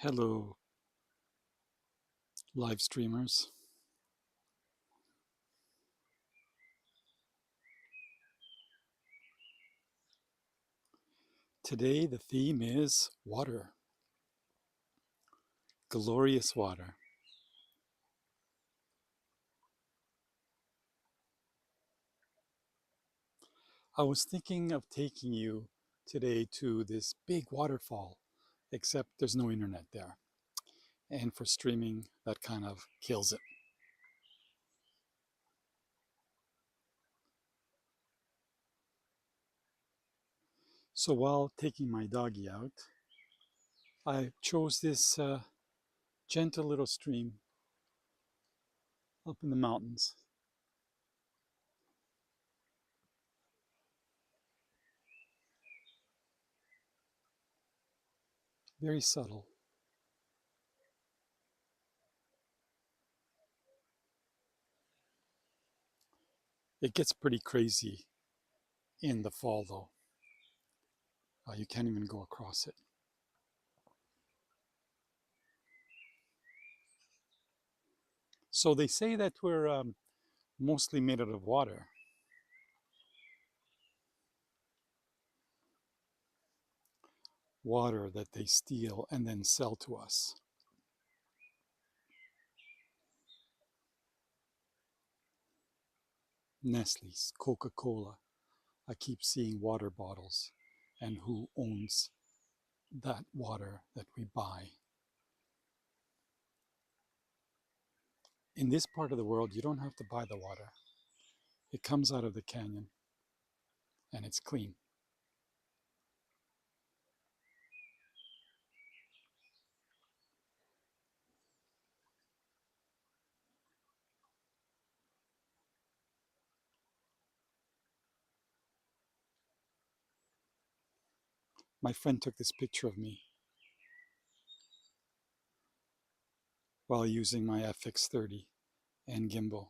Hello, live streamers. Today the theme is water, glorious water. I was thinking of taking you today to this big waterfall, except there's no internet there. And for streaming, that kind of kills it. So while taking my doggy out, I chose this gentle little stream up in the mountains. Very subtle. It gets pretty crazy in the fall though. You can't even go across it. So they say that we're mostly made out of water. Water that they steal and then sell to us. Nestle's, Coca-Cola. I keep seeing water bottles and who owns that water that we buy. In this part of the world, you don't have to buy the water. It comes out of the canyon and it's clean. My friend took this picture of me while using my FX30 and gimbal.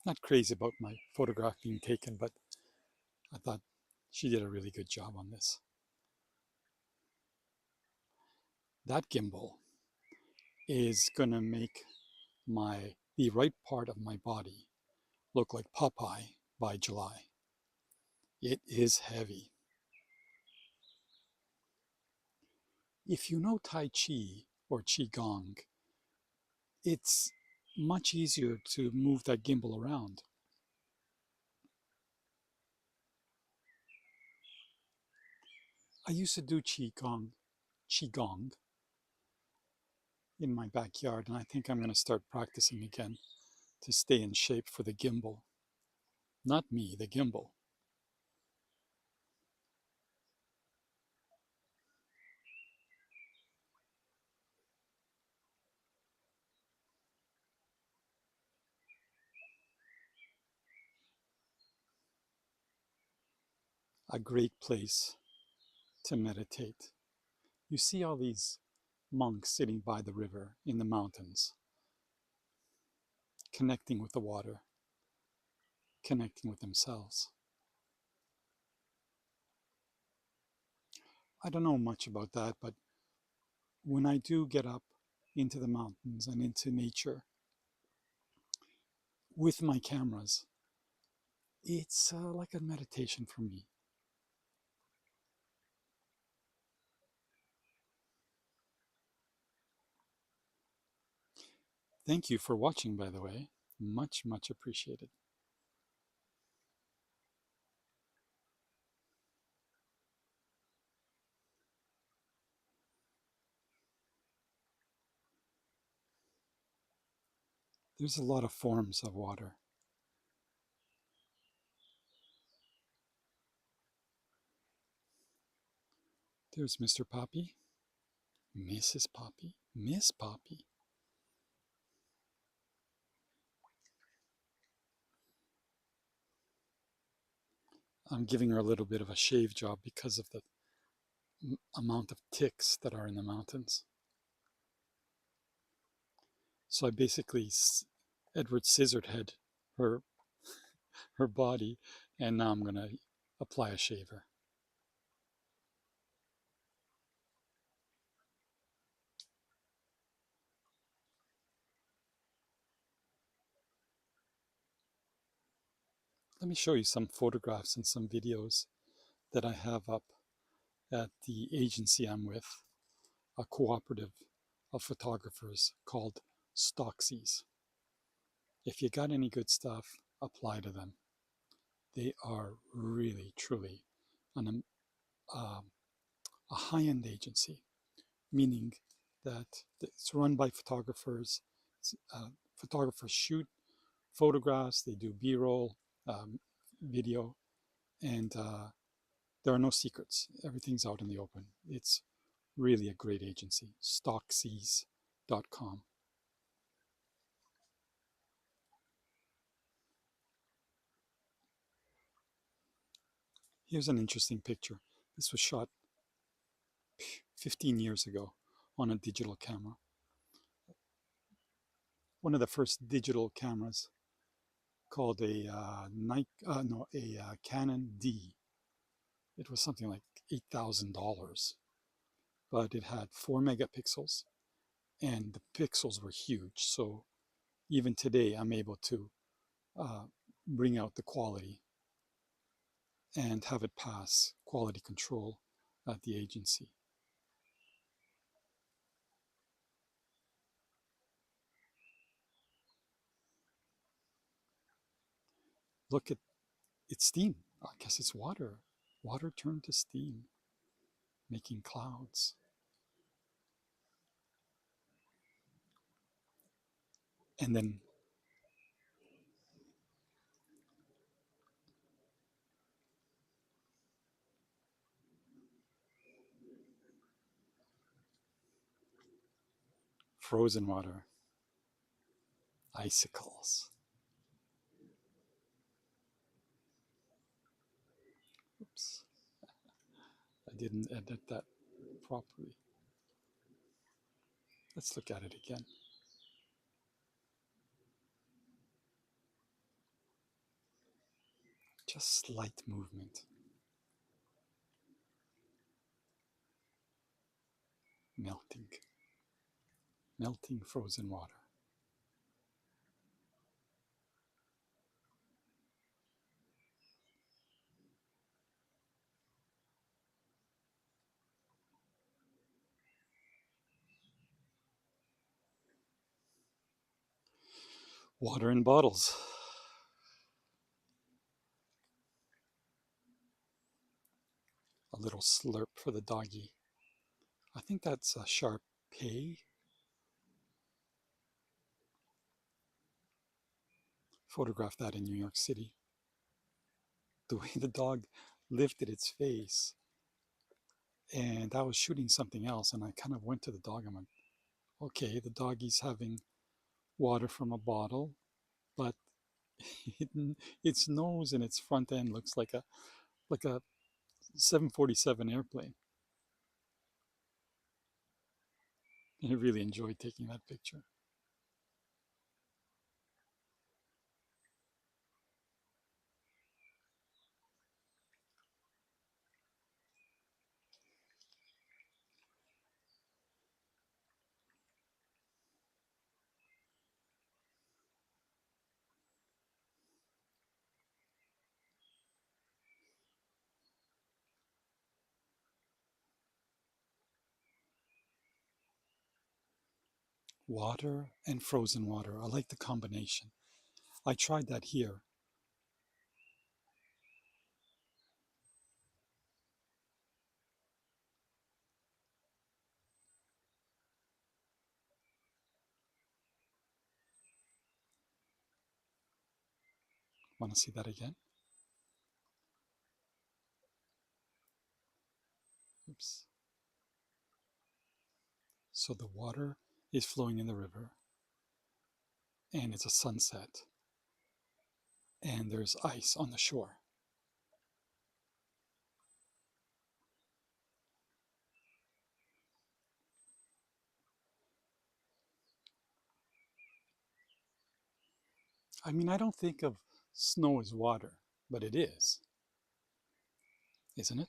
Not crazy about my photograph being taken, but I thought she did a really good job on this. That gimbal is going to make the right part of my body look like Popeye by July. It is heavy. If you know Tai Chi or Qigong, it's much easier to move that gimbal around. I used to do Qigong in my backyard, and I think I'm going to start practicing again to stay in shape for the gimbal. Not me, the gimbal. A great place to meditate. You see all these monks sitting by the river in the mountains, connecting with the water, connecting with themselves. I don't know much about that, but when I do get up into the mountains and into nature with my cameras, it's like a meditation for me. Thank you for watching, by the way. Much, much appreciated. There's a lot of forms of water. There's Mr. Poppy, Mrs. Poppy, Miss Poppy. I'm giving her a little bit of a shave job because of the amount of ticks that are in the mountains. So I basically Edward Scissorhead her her body And now I'm going to apply a shaver. Let me show you some photographs and some videos that I have up at the agency I'm with, a cooperative of photographers called Stoxies. If you got any good stuff, apply to them. They are really, truly an, uh, a high-end agency, meaning that it's run by photographers. Photographers shoot photographs, they do B-roll, video, and there are no secrets. Everything's out in the open. It's really a great agency. Stockseas.com. Here's an interesting picture. This was shot 15 years ago on a digital camera. One of the first digital cameras called a Canon D. It was something like $8,000, but it had 4 megapixels, and the pixels were huge. So even today, I'm able to uh, bring out the quality and have it pass quality control at the agency. Look at it's steam. I guess it's water. Water turned to steam, making clouds. And then frozen water, icicles. Oops, I didn't edit that properly. Let's look at it again. Just slight movement. Melting. Melting frozen water. Water in bottles. A little slurp for the doggy. I think that's a Sharpei. Photographed that in New York City. The way the dog lifted its face, and I was shooting something else, and I kind of went to the dog and went, okay, the doggy's having water from a bottle, but it, its nose and its front end looks like a 747 airplane. And I really enjoyed taking that picture. Water and frozen water. I like the combination. I tried that here. Want to see that again? Oops. So the water is flowing in the river, and it's a sunset, and there's ice on the shore. I mean, I don't think of snow as water. but it is, isn't it?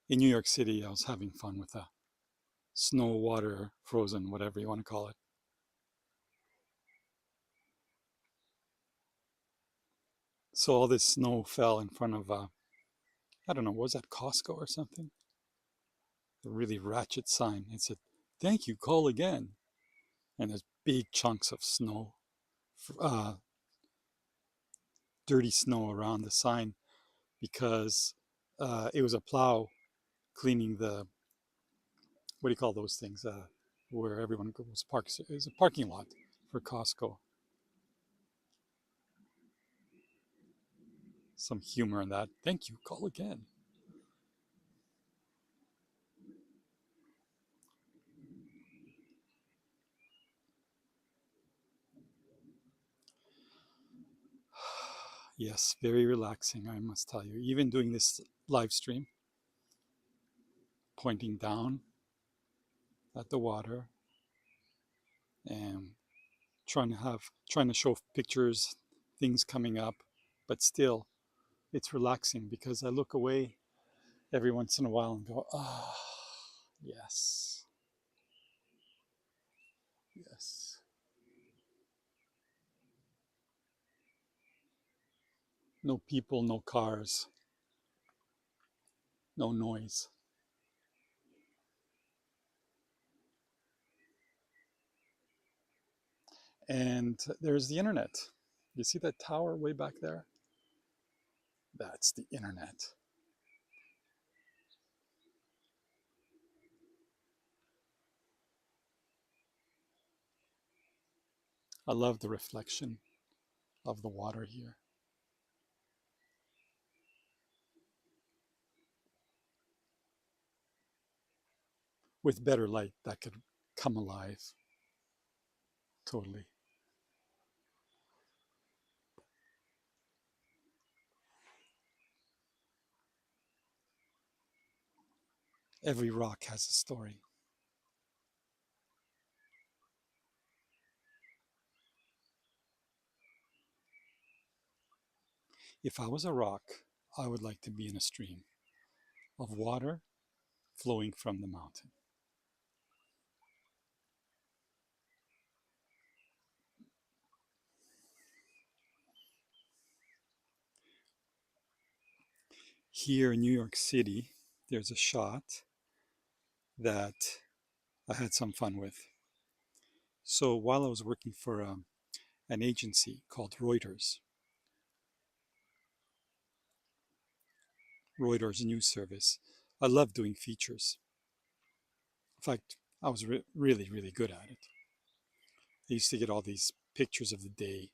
In New York City, I was having fun with the snow, water, frozen, whatever you want to call it. So all this snow fell in front of, I don't know, was that Costco or something? A really ratchet sign. It said, "Thank you, call again." And there's big chunks of snow, uh, dirty snow around the sign because it was a plow cleaning the, what do you call those things? Where everyone goes parks. It's a parking lot for Costco. Some humor in that. Thank you, call again. Yes, very relaxing, I must tell you. Even doing this live stream, pointing down at the water and trying to show pictures, things coming up, but still it's relaxing because I look away every once in a while and go, ah, yes, yes. No people, no cars, no noise. And there's the internet. You see that tower way back there? That's the internet. I love the reflection of the water here. With better light, that could come alive totally. Every rock has a story. If I was a rock, I would like to be in a stream of water flowing from the mountain. Here in New York City, there's a shot that I had some fun with. So while I was working for an agency called Reuters News Service, I love doing features. In fact, I was really, really good at it. I used to get all these pictures of the day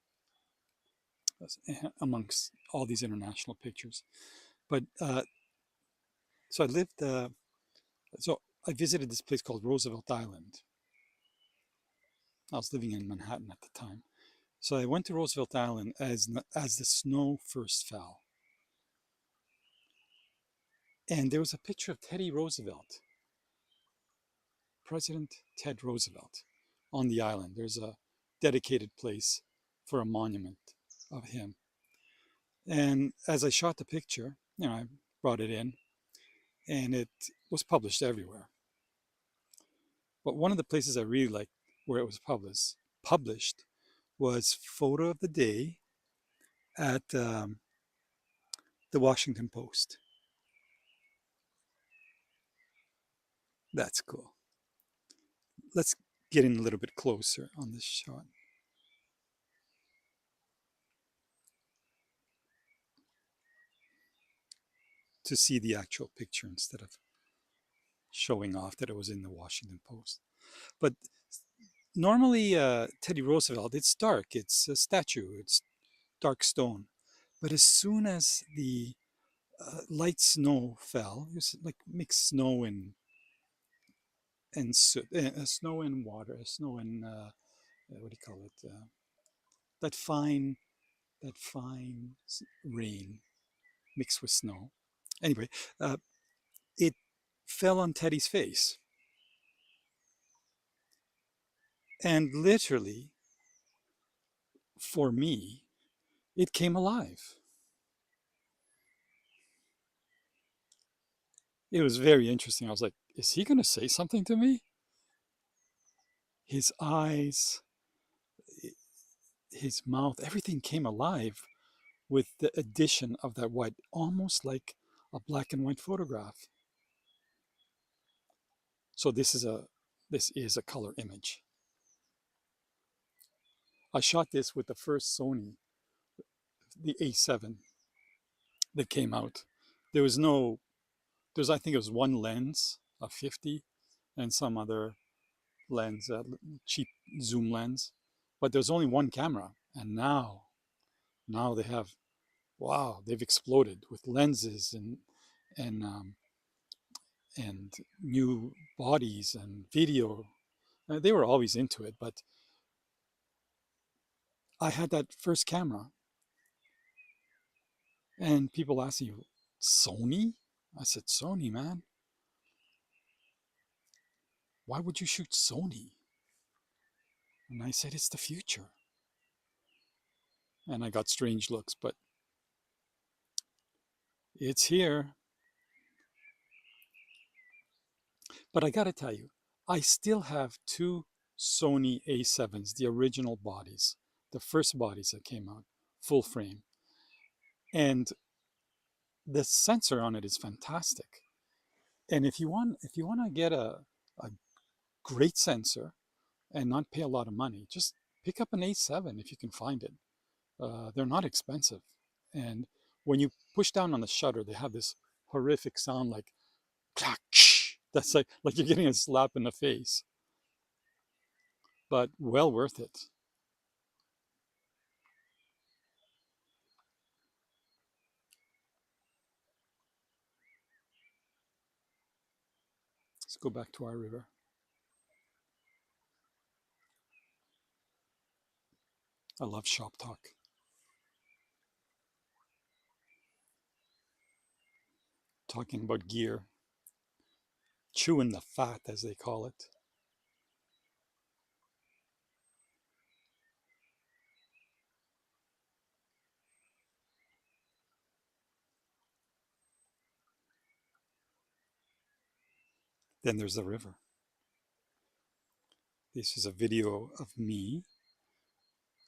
amongst all these international pictures. But so I lived, so I visited this place called Roosevelt Island. I was living in Manhattan at the time. So I went to Roosevelt Island as the snow first fell. And there was a picture of Teddy Roosevelt, President Ted Roosevelt, on the island. There's a dedicated place for a monument of him. And as I shot the picture, I brought it in and it was published everywhere. But one of the places I really liked where it was published was photo of the day at the Washington Post. That's cool. Let's get in a little bit closer on this shot to see the actual picture instead of showing off that it was in the Washington Post. But normally, Teddy Roosevelt, it's dark. It's a statue. It's dark stone. But as soon as the light snow fell, it was like mixed snow and snow and water, snow and what do you call it? That fine, that fine rain mixed with snow. Anyway, uh, it fell on Teddy's face, and literally for me, it came alive. It was very interesting. I was like, is he going to say something to me? His eyes, his mouth, everything came alive with the addition of that white, almost like a black and white photograph. So this is a color image. I shot this with the first Sony, the A7 that came out. There was no, there's I think it was one lens, a 50, and some other lens, cheap zoom lens, but there's only one camera. And now they have, wow, they've exploded with lenses and and new bodies and video. They were always into it, but I had that first camera, and people ask you, Sony? I said, Sony, man. Why would you shoot Sony? And I said, it's the future. And I got strange looks, but it's here. But I got to tell you, I still have two Sony A7s, the original bodies, the first bodies that came out, full frame. And the sensor on it is fantastic. And if you want to get a great sensor and not pay a lot of money, just pick up an A7 if you can find it. They're not expensive. And when you push down on the shutter, they have this horrific sound like clack. That's like you're getting a slap in the face, but well worth it. Let's go back to our river. I love shop talk. Talking about gear, chewing the fat, as they call it. Then there's the river. This is a video of me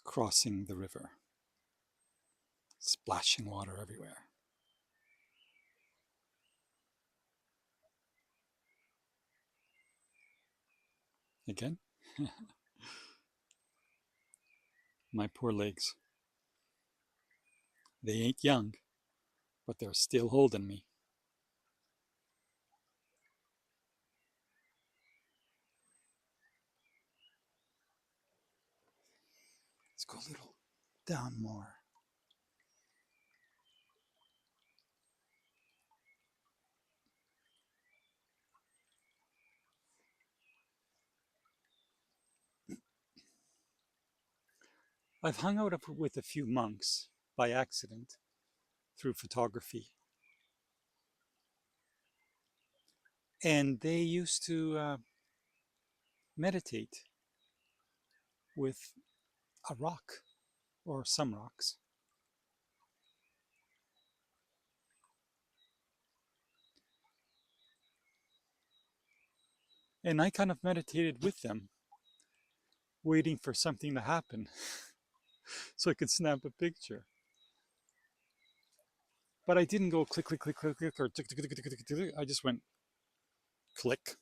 crossing the river, splashing water everywhere. Again, my poor legs. They ain't young, but they're still holding me. Let's go a little down more. I've hung out with a few monks by accident through photography. And they used to meditate with a rock or some rocks. And I kind of meditated with them, waiting for something to happen so I could snap a picture. But I didn't go click, click, click, click, click, or tick, tick, tick, tick, tick, tick. I just went click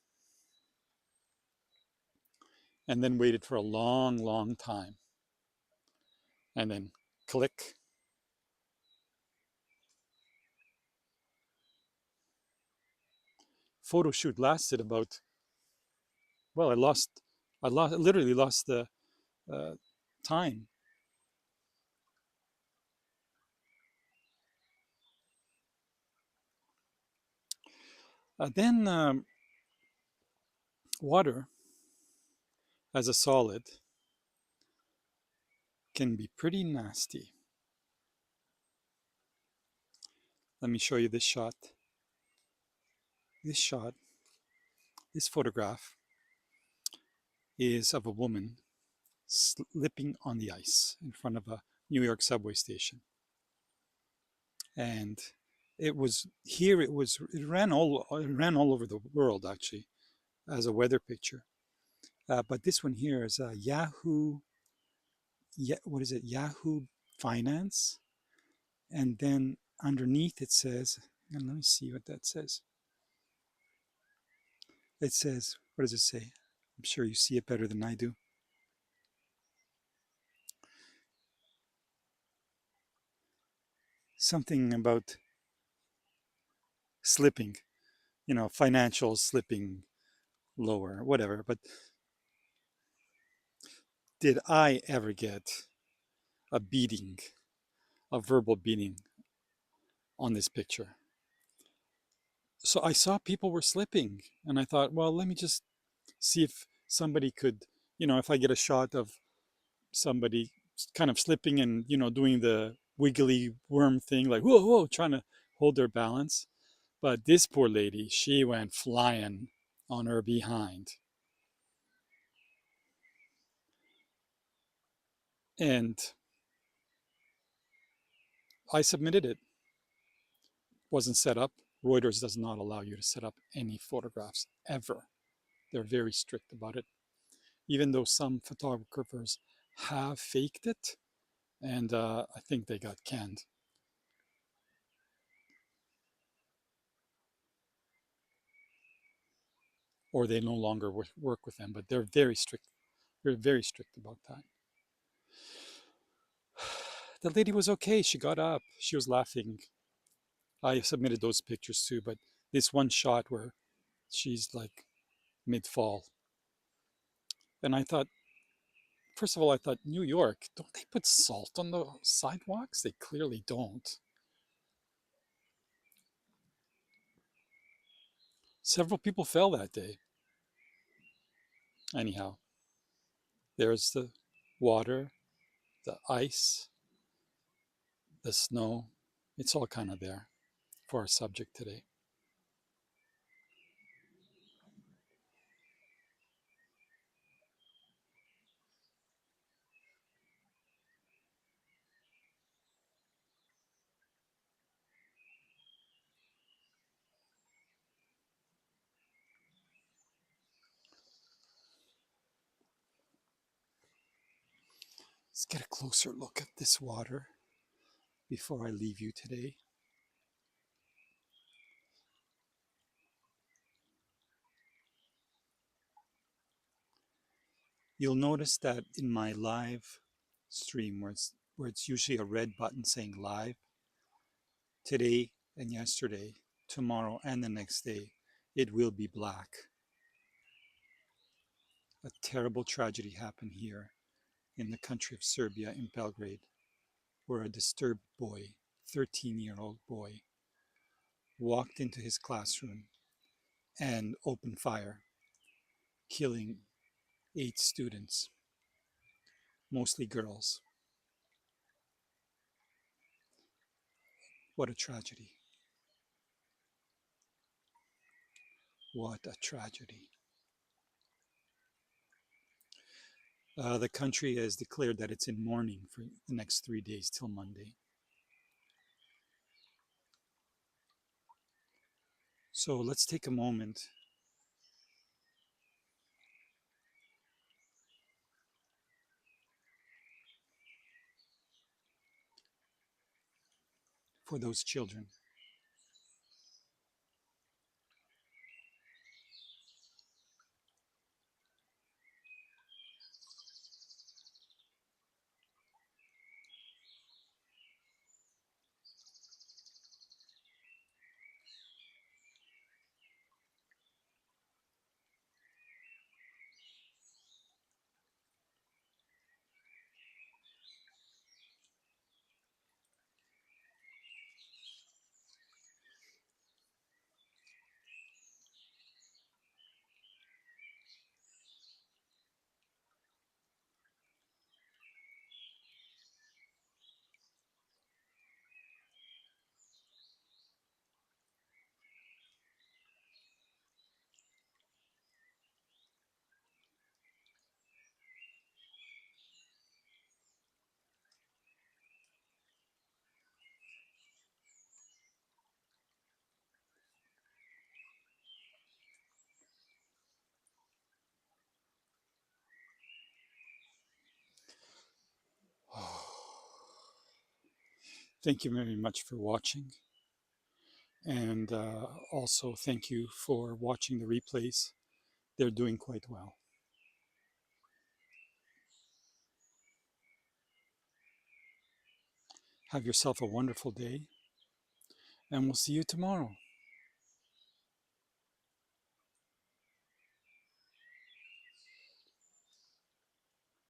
and then waited for a long, long time. And then click. Photo shoot lasted about, well, literally lost the uh, time. Then water as a solid can be pretty nasty. Let me show you this shot. This shot, this photograph is of a woman slipping on the ice in front of a New York subway station. And it was here, it ran all over the world actually as a weather picture. But this one here is Yahoo, what is it? Yahoo Finance. And then underneath it says, and let me see what that says. It says, what does it say? I'm sure you see it better than I do. Something about slipping, financial slipping lower, whatever. But did I ever get a beating, a verbal beating on this picture? So I saw people were slipping, and I thought, well, let me just see if somebody could, if I get a shot of somebody kind of slipping and, doing the wiggly worm thing, like, whoa, whoa, trying to hold their balance. But this poor lady, she went flying on her behind. And I submitted it. Wasn't set up. Reuters does not allow you to set up any photographs ever. They're very strict about it, even though some photographers have faked it, and I think they got canned. Or they no longer work with them, but they're very strict. They're very strict about that. The lady was okay. She got up. She was laughing. I submitted those pictures too, but this one shot where she's like mid-fall. And I thought, first of all, I thought, New York, don't they put salt on the sidewalks? They clearly don't. Several people fell that day. Anyhow, there's the water, the ice, the snow. It's all kind of there for our subject today. Let's get a closer look at this water before I leave you today. You'll notice that in my live stream, where it's usually a red button saying live, today and yesterday, tomorrow and the next day, it will be black. A terrible tragedy happened here in the country of Serbia, in Belgrade, where a disturbed boy, 13-year-old boy, walked into his classroom and opened fire, killing 8 students, mostly girls. What a tragedy. What a tragedy. The country has declared that it's in mourning for the next 3 days till Monday. So let's take a moment for those children. Thank you very much for watching. And also thank you for watching the replays. They're doing quite well. Have yourself a wonderful day, and we'll see you tomorrow.